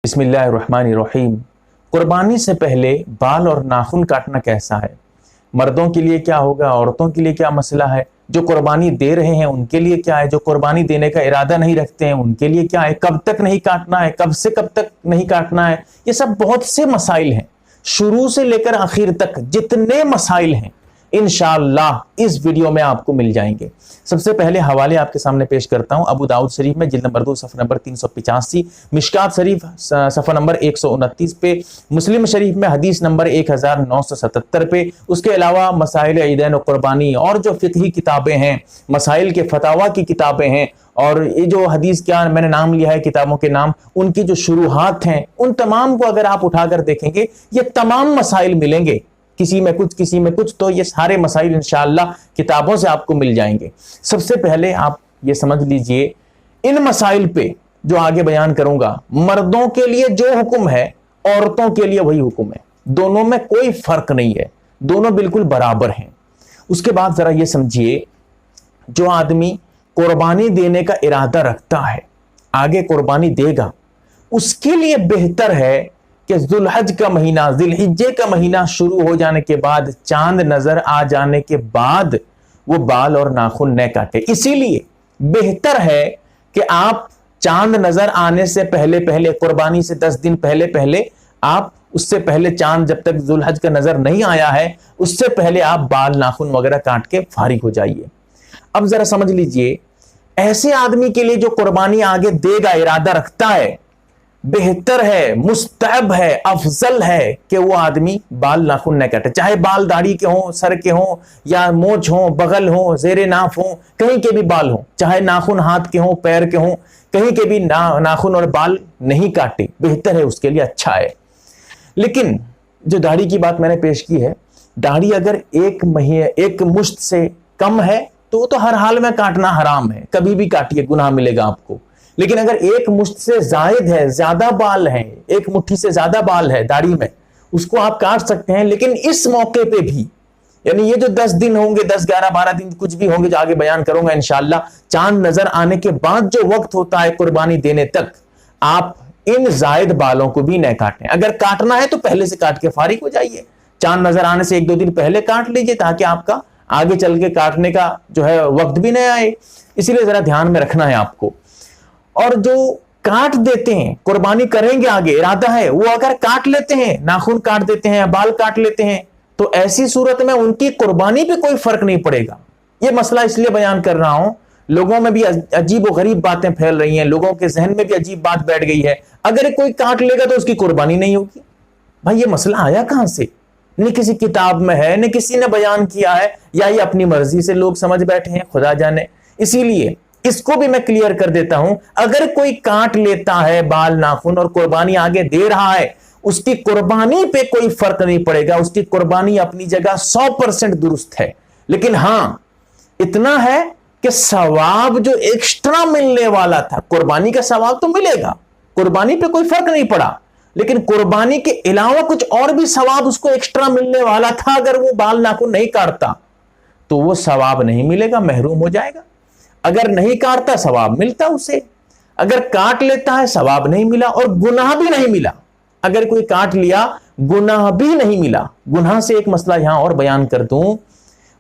बिस्मिल्लाहिर्रहमानिर्रहीम। कुर्बानी से पहले बाल और नाखून काटना कैसा है? मर्दों के लिए क्या होगा, औरतों के लिए क्या मसला है, जो कुर्बानी दे रहे हैं उनके लिए क्या है, जो कुर्बानी देने का इरादा नहीं रखते हैं उनके लिए क्या है, कब तक नहीं काटना है, कब से कब तक नहीं काटना है, ये सब बहुत से मसाइल हैं। शुरू से लेकर आखिर तक जितने मसाइल हैं इंशाअल्लाह इस वीडियो में आपको मिल जाएंगे। सबसे पहले हवाले आपके सामने पेश करता हूं। अबू दाऊद शरीफ में जिल्द नंबर 2 सफ़ा नंबर 385, मिशकात शरीफ सफ़ा नंबर 129 पे, मुस्लिम शरीफ में हदीस नंबर 1977 पे। उसके अलावा मसाइल ईदैन और कुर्बानी और जो फ़िक़ही किताबें हैं, मसाइल के फतावा की किताबें हैं, और ये जो हदीस क्या मैंने नाम लिया है किताबों के नाम, उनकी जो शुरुआत हैं उन तमाम को अगर आप उठाकर देखेंगे ये तमाम मसाइल मिलेंगे, किसी में कुछ किसी में कुछ, तो ये सारे मसाइल इंशाअल्लाह किताबों से आपको मिल जाएंगे। सबसे पहले आप ये समझ लीजिए, इन मसाइल पे जो आगे बयान करूंगा, मर्दों के लिए जो हुक्म है औरतों के लिए वही हुक्म है, दोनों में कोई फर्क नहीं है, दोनों बिल्कुल बराबर हैं। उसके बाद जरा ये समझिए, जो आदमी कुर्बानी देने का इरादा रखता है, आगे कुर्बानी देगा, उसके लिए बेहतर है कि जुल हज का महीना, जुल हिज्जे का महीना शुरू हो जाने के बाद, चांद नजर आ जाने के बाद वो बाल और नाखून न काटे। इसीलिए बेहतर है कि आप चांद नजर आने से पहले पहले, कुर्बानी से 10 दिन पहले पहले, आप उससे पहले, चांद जब तक जुल हज का नजर नहीं आया है उससे पहले आप बाल नाखून वगैरह काट के फारिग हो जाइए। अब जरा समझ लीजिए, ऐसे आदमी के लिए जो कुर्बानी आगे देगा, इरादा रखता है, बेहतर है, मुस्तहब है, अफजल है कि वो आदमी बाल नाखून न काटे। चाहे बाल दाढ़ी के हों, सर के हों, या मोछ हों, बगल हों, जेरे नाफ हों, कहीं के भी बाल हों, चाहे नाखून हाथ के हों, पैर के हों, कहीं के भी नाखून और बाल नहीं काटे, बेहतर है, उसके लिए अच्छा है। लेकिन जो दाढ़ी की बात मैंने पेश की है, दाढ़ी अगर एक मुश्त से कम है तो हर हाल में काटना हराम है, कभी भी काटिए, गुनाह मिलेगा आपको। लेकिन अगर एक मुश्त से जायद है, ज्यादा बाल हैं, एक मुट्ठी से ज्यादा बाल है दाढ़ी में, उसको आप काट सकते हैं। लेकिन इस मौके पे भी, यानी ये जो 10 दिन होंगे, 10, 11, 12 दिन कुछ भी होंगे, जो आगे बयान करूंगा इंशाअल्लाह, चांद नजर आने के बाद जो वक्त होता है कुर्बानी देने तक, आप इन जायद बालों को भी न काटें। अगर काटना है तो पहले से काट के फारिग हो जाइए, चांद नजर आने से 1-2 दिन पहले काट लीजिए, ताकि आपका आगे चल के काटने का जो है वक्त भी नहीं आए। इसीलिए जरा ध्यान में रखना है आपको। और जो काट देते हैं, कुर्बानी करेंगे आगे, इरादा है, वो अगर काट लेते हैं, नाखून काट देते हैं, बाल काट लेते हैं, तो ऐसी सूरत में उनकी कुर्बानी पे कोई फर्क नहीं पड़ेगा। ये मसला इसलिए बयान कर रहा हूं, लोगों में भी अजीब व गरीब बातें फैल रही हैं, लोगों के जहन में भी अजीब बात बैठ गई है, अगर कोई काट लेगा तो उसकी कुर्बानी नहीं होगी। भाई ये मसला आया कहां से? न किसी किताब में है, न किसी ने बयान किया है, या ये अपनी मर्जी से लोग समझ बैठे हैं, खुदा जाने। इसीलिए इसको भी मैं क्लियर कर देता हूं, अगर कोई काट लेता है बाल नाखून और कुर्बानी आगे दे रहा है, उसकी कुर्बानी पे कोई फर्क नहीं पड़ेगा, उसकी कुर्बानी अपनी जगह 100% दुरुस्त है। लेकिन हां, इतना है कि सवाब जो एक्स्ट्रा मिलने वाला था, कुर्बानी का सवाब तो मिलेगा, कुर्बानी पे कोई फर्क नहीं पड़ा, लेकिन कुर्बानी के अलावा कुछ और भी सवाब उसको एक्स्ट्रा मिलने वाला था, अगर वो बाल नाखून नहीं काटता तो वो सवाब नहीं मिलेगा, महरूम हो जाएगा। अगर नहीं काटता सवाब मिलता उसे, अगर काट लेता है सवाब नहीं मिला और गुनाह भी नहीं मिला। अगर कोई काट लिया, गुनाह भी नहीं मिला। गुनाह से एक मसला यहां और बयान कर दूं,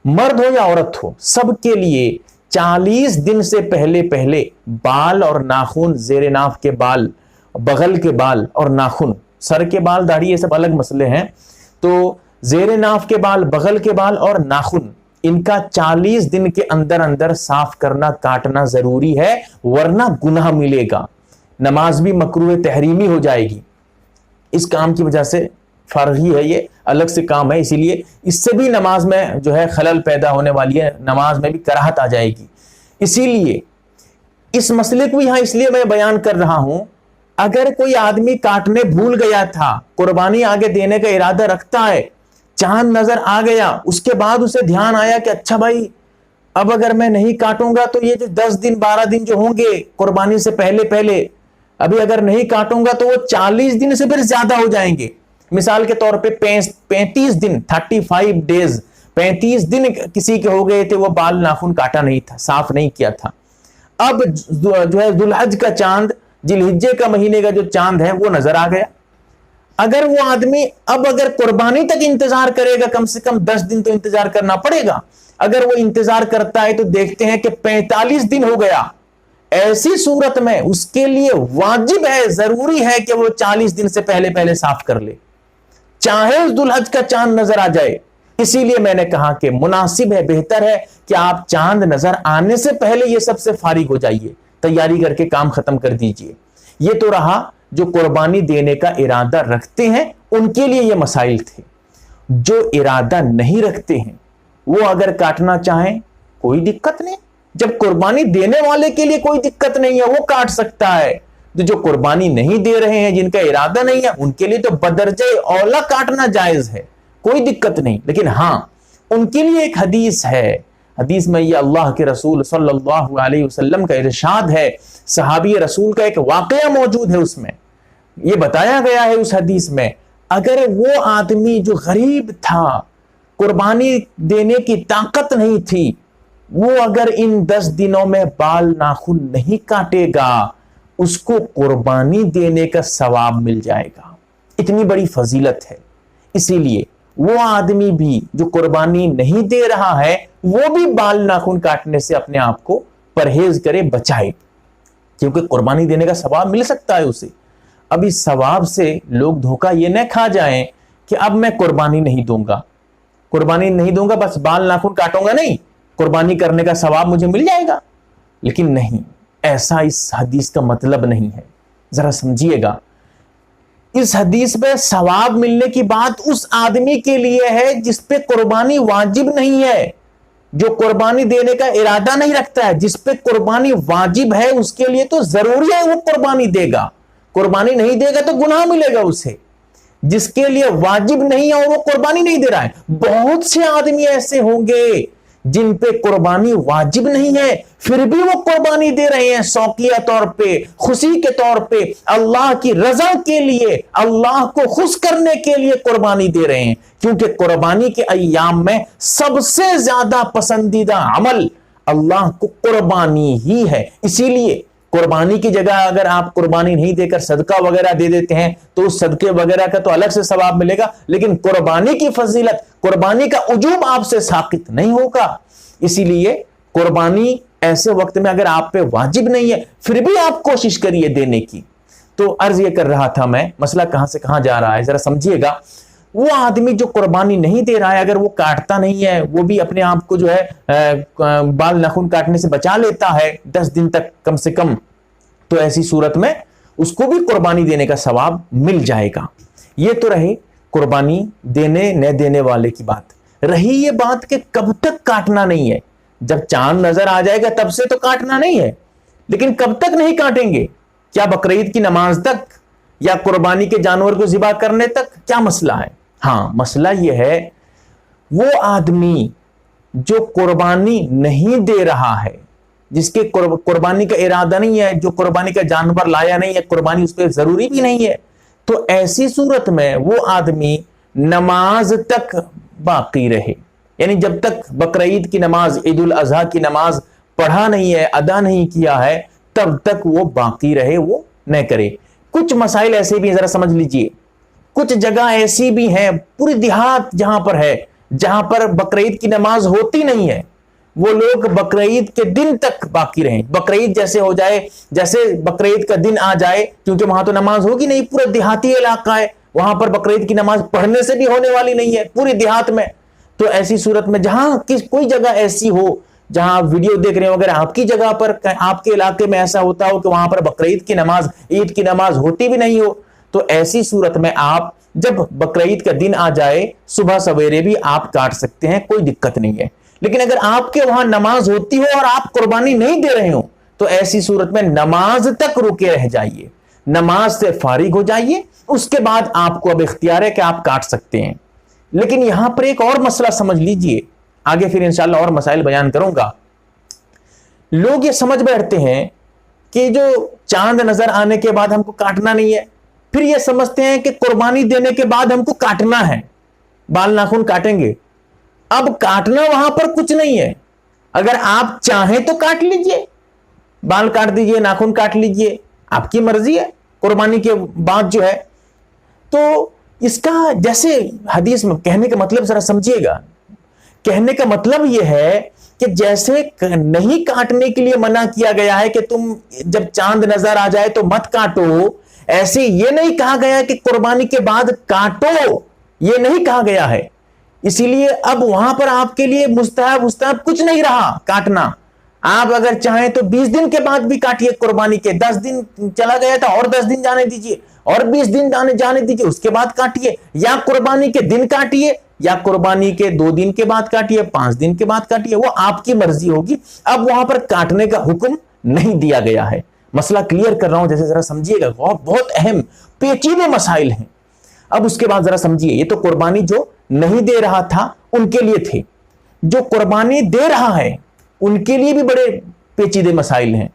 मर्द हो या औरत हो, सबके लिए 40 दिन से पहले पहले बाल और नाखून, जेरे नाफ के बाल, बगल के बाल और नाखून, सर के बाल, दाढ़ी, ये सब अलग मसले हैं, तो जेरे नाफ के बाल, बगल के बाल और नाखून, इनका 40 दिन के अंदर अंदर साफ करना, काटना जरूरी है, वरना गुनाह मिलेगा। नमाज भी मकरूह तहरीमी हो जाएगी। इस काम की वजह से फर्जी है, ये अलग से काम है, इसीलिए इससे भी नमाज में जो है खलल पैदा होने वाली है, नमाज में भी कराहत आ जाएगी। इसीलिए इस मसले को यहां इसलिए मैं बयान कर रहा हूं, अगर कोई आदमी काटने भूल गया था, कुर्बानी आगे देने का इरादा रखता है, चांद नजर आ गया, उसके बाद उसे ध्यान आया कि अच्छा भाई, अब अगर मैं नहीं काटूंगा तो ये जो 10 दिन 12 दिन जो होंगे कुर्बानी से पहले पहले, अभी अगर नहीं काटूंगा तो वो 40 दिन से फिर ज्यादा हो जाएंगे। मिसाल के तौर पे 35 दिन, 35 डेज, 35 दिन किसी के हो गए थे, वो बाल नाखून काटा नहीं था, साफ नहीं किया था। अब जो है जुल हज का चांद जिलहिज्जे का महीने का जो चांद है वो नजर आ गया। अगर वो आदमी अब अगर कुर्बानी तक इंतजार करेगा, कम से कम 10 दिन तो इंतजार करना पड़ेगा। अगर वो इंतजार करता है तो देखते हैं कि 45 दिन हो गया। ऐसी सूरत में उसके लिए वाजिब है, जरूरी है कि वो 40 दिन से पहले पहले साफ कर ले, चाहे उस दुल हज का चांद नजर आ जाए। इसीलिए मैंने कहा कि मुनासिब है, बेहतर है कि आप चांद नजर आने से पहले ये सबसे फारिग हो जाइए, तैयारी करके काम खत्म कर दीजिए। ये तो रहा जो कुर्बानी देने का इरादा रखते हैं उनके लिए ये मसाइल थे। जो इरादा नहीं रखते हैं वो अगर काटना चाहें कोई दिक्कत नहीं। जब कुर्बानी देने वाले के लिए कोई दिक्कत नहीं है वो काट सकता है, तो जो कुर्बानी नहीं दे रहे हैं, जिनका इरादा नहीं है, उनके लिए तो बदरजे औला काटना जायज है, कोई दिक्कत नहीं। लेकिन हां, उनके लिए एक हदीस है, हदीस में ये अल्लाह के रसूल सल्लल्लाहु अलैहि वसल्लम का इरशाद है, सहाबी रसूल का एक वाकया मौजूद है, उसमें ये बताया गया है उस हदीस में, अगर वो आदमी जो गरीब था, कुर्बानी देने की ताकत नहीं थी, वो अगर इन 10 दिनों में बाल नाखून नहीं काटेगा, उसको कुर्बानी देने का सवाब मिल जाएगा। इतनी बड़ी फजीलत है। इसीलिए वो आदमी भी जो कुर्बानी नहीं दे रहा है वो भी बाल नाखून काटने से अपने आप को परहेज करे, बचाए, क्योंकि कुर्बानी देने का सवाब मिल सकता है उसे। अब इस सवाब से लोग धोखा ये न खा जाएं कि अब मैं कुर्बानी नहीं दूंगा, कुर्बानी नहीं दूंगा, बस बाल नाखून काटूंगा नहीं, कुर्बानी करने का सवाब मुझे मिल जाएगा। लेकिन नहीं, ऐसा इस हदीस का मतलब नहीं है। जरा समझिएगा, इस हदीस में सवाब मिलने की बात उस आदमी के लिए है जिस पे कुर्बानी वाजिब नहीं है, जो कुर्बानी देने का इरादा नहीं रखता है। जिस पे कुर्बानी वाजिब है उसके लिए तो जरूरी है वो कुर्बानी देगा, कुर्बानी नहीं देगा तो गुनाह मिलेगा उसे। जिसके लिए वाजिब नहीं है और वो कुर्बानी नहीं दे रहा है, बहुत से आदमी ऐसे होंगे जिन पे कुर्बानी वाजिब नहीं है फिर भी वो कुर्बानी दे रहे हैं, शौकिया तौर पे, खुशी के तौर पे, अल्लाह की रजा के लिए, अल्लाह को खुश करने के लिए कुर्बानी दे रहे हैं। क्योंकि कुर्बानी के अय्याम में सबसे ज्यादा पसंदीदा अमल अल्लाह को कुर्बानी ही है। इसीलिए कुर्बानी की जगह अगर आप कुर्बानी नहीं देकर सदका वगैरह दे देते हैं तो उस सदके वगैरह का तो अलग से सवाब मिलेगा, लेकिन कुर्बानी की फजीलत, कुर्बानी का उजूब आपसे साकित नहीं होगा। इसीलिए कुर्बानी ऐसे वक्त में अगर आप पे वाजिब नहीं है फिर भी आप कोशिश करिए देने की। तो अर्ज ये कर रहा था मैं, मसला कहां से कहां जा रहा है जरा समझिएगा। वो आदमी जो कुर्बानी नहीं दे रहा है, अगर वो काटता नहीं है, वो भी अपने आप को जो है बाल नाखून काटने से बचा लेता है 10 दिन तक कम से कम, तो ऐसी सूरत में उसको भी कुर्बानी देने का सवाब मिल जाएगा। ये तो रहे कुर्बानी देने न देने वाले की बात। रही ये बात कि कब तक काटना नहीं है, जब चांद नजर आ जाएगा तब से तो काटना नहीं है, लेकिन कब तक नहीं काटेंगे? क्या बकरीद की नमाज तक या कुर्बानी के जानवर को ज़िबा करने तक? क्या मसला है? हाँ, मसला यह है वो आदमी जो कुर्बानी नहीं दे रहा है, जिसके कुर्बानी का इरादा नहीं है, जो कुर्बानी का जानवर लाया नहीं है, कुर्बानी उस पर जरूरी भी नहीं है, तो ऐसी सूरत में वो आदमी नमाज तक बाकी रहे, यानी जब तक बकरीद की नमाज, ईद उल अजहा की नमाज पढ़ा नहीं है, अदा नहीं किया है, तब तक वो बाकी रहे, वो न करे। कुछ मसाइल ऐसे भी, जरा समझ लीजिए, कुछ जगह ऐसी भी हैं, पूरी देहात जहां पर है, जहां पर बकरीद की नमाज होती नहीं है, वो लोग बकरीद के दिन तक बाकी रहें। बकरीद जैसे हो जाए, जैसे बकरीद का दिन आ जाए, क्योंकि वहां तो नमाज होगी नहीं, पूरा देहाती इलाका है, वहां पर बकरीद की नमाज पढ़ने से भी होने वाली नहीं है पूरी देहात में। तो ऐसी सूरत में जहां कोई जगह ऐसी हो जहां आप वीडियो देख रहे हो, अगर आपकी जगह पर, आपके इलाके में ऐसा होता हो कि वहां पर बकरीद की नमाज, ईद की नमाज होती भी नहीं हो, तो ऐसी सूरत में आप जब बकरीद का दिन आ जाए सुबह सवेरे भी आप काट सकते हैं, कोई दिक्कत नहीं है। लेकिन अगर आपके वहां नमाज होती हो और आप कुर्बानी नहीं दे रहे हो, तो ऐसी सूरत में नमाज तक रुके रह जाइए, नमाज से फारिग हो जाइए, उसके बाद आपको अब इख्तियार है कि आप काट सकते हैं। लेकिन यहां पर एक और मसला समझ लीजिए, आगे फिर इंशाल्लाह और मसाइल बयान करूंगा। लोग ये समझ बैठते हैं कि जो चांद नजर आने के बाद हमको काटना नहीं है, फिर ये समझते हैं कि कुर्बानी देने के बाद हमको काटना है, बाल नाखून काटेंगे। अब काटना वहां पर कुछ नहीं है, अगर आप चाहें तो काट लीजिए, बाल काट दीजिए, नाखून काट लीजिए, आपकी मर्जी है कुर्बानी के बाद जो है। तो इसका जैसे हदीस में कहने का मतलब जरा समझिएगा, कहने का मतलब यह है कि जैसे नहीं काटने के लिए मना किया गया है कि तुम जब चांद नजर आ जाए तो मत काटो, ऐसे ये नहीं कहा गया कि कुर्बानी के बाद काटो, ये नहीं कहा गया है। इसीलिए अब वहां पर आपके लिए मुस्तहब कुछ नहीं रहा काटना। आप अगर चाहें तो 20 दिन के बाद भी काटिए कुर्बानी के, 10 दिन चला गया था और 10 दिन जाने दीजिए, और 20 दिन जाने दीजिए, उसके बाद काटिए, या कुर्बानी के दिन काटिए, या कुर्बानी के 2 दिन के बाद काटिए, 5 दिन के बाद काटिए, वो आपकी मर्जी होगी। अब वहां पर काटने का हुक्म नहीं दिया गया है। मसला क्लियर कर रहा हूं, जैसे जरा समझिएगा, बहुत अहम पेचीदे मसाइल हैं। अब उसके बाद जरा समझिए, ये तो कुर्बानी जो नहीं दे रहा था उनके लिए थे, जो कुर्बानी दे रहा है उनके लिए भी बड़े पेचीदे मसाइल हैं।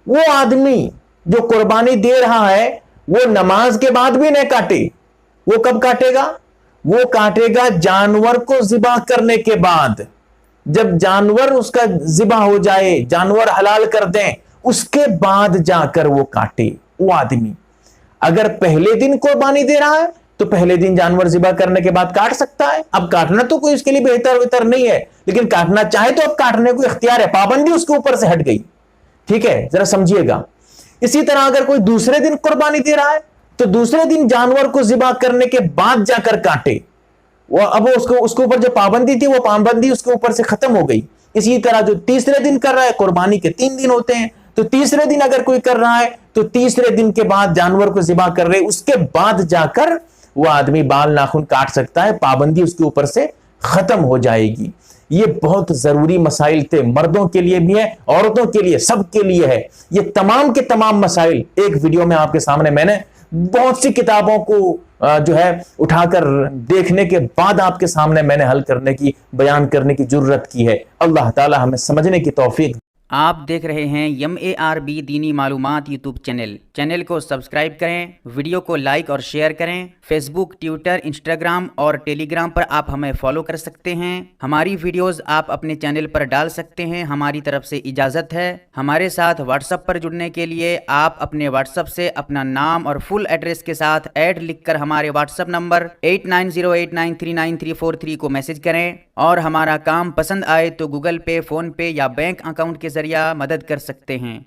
वो आदमी जो कुर्बानी दे रहा है वो नमाज के बाद भी नहीं काटे, वो कब काटेगा? वो काटेगा जानवर को ज़िबा करने के बाद। जब जानवर उसका ज़िबा हो जाए, जानवर हलाल कर दें, उसके बाद जाकर वो काटे। वो आदमी अगर पहले दिन कुर्बानी दे रहा है तो पहले दिन जानवर ज़िबा करने के बाद काट सकता है। अब काटना तो कोई उसके लिए बेहतर नहीं है, लेकिन काटना चाहे तो अब काटने को इख्तियार है, पाबंदी उसके ऊपर से हट गई। ठीक है, जरा समझिएगा। इसी तरह अगर कोई दूसरे दिन कुर्बानी दे रहा है तो दूसरे दिन जानवर को ज़िबा करने के बाद जाकर काटे। वो अब उसके ऊपर जो पाबंदी थी वो पाबंदी उसके ऊपर से खत्म हो गई। इसी तरह जो तीसरे दिन कर रहा है, कुर्बानी के 3 दिन होते हैं, तो तीसरे दिन अगर कोई कर रहा है तो तीसरे दिन के बाद जानवर को ज़िबा कर रहे, उसके बाद जाकर वो आदमी बाल नाखून काट सकता है, पाबंदी उसके ऊपर से खत्म हो जाएगी। ये बहुत जरूरी मसाइल थे, मर्दों के लिए भी है, औरतों के लिए, सबके लिए है। ये तमाम के तमाम मसाइल एक वीडियो में आपके सामने मैंने बहुत सी किताबों को जो है उठाकर देखने के बाद आपके सामने मैंने हल करने की, बयान करने की जरूरत की है। अल्लाह ताला हमें समझने की तौफीक। आप देख रहे हैं MARB दीनी मालूमात यूट्यूब चैनल को सब्सक्राइब करें, वीडियो को लाइक और शेयर करें। फेसबुक, ट्विटर, इंस्टाग्राम और टेलीग्राम पर आप हमें फॉलो कर सकते हैं। हमारी वीडियोस आप अपने चैनल पर डाल सकते हैं, हमारी तरफ से इजाज़त है। हमारे साथ व्हाट्सएप पर जुड़ने के लिए आप अपने व्हाट्सएप से अपना नाम और फुल एड्रेस के साथ ऐड लिखकर हमारे व्हाट्सएप नंबर 8908939343 को मैसेज करें, और हमारा काम पसंद आए तो गूगल पे, फ़ोन पे या बैंक अकाउंट के जरिए मदद कर सकते हैं।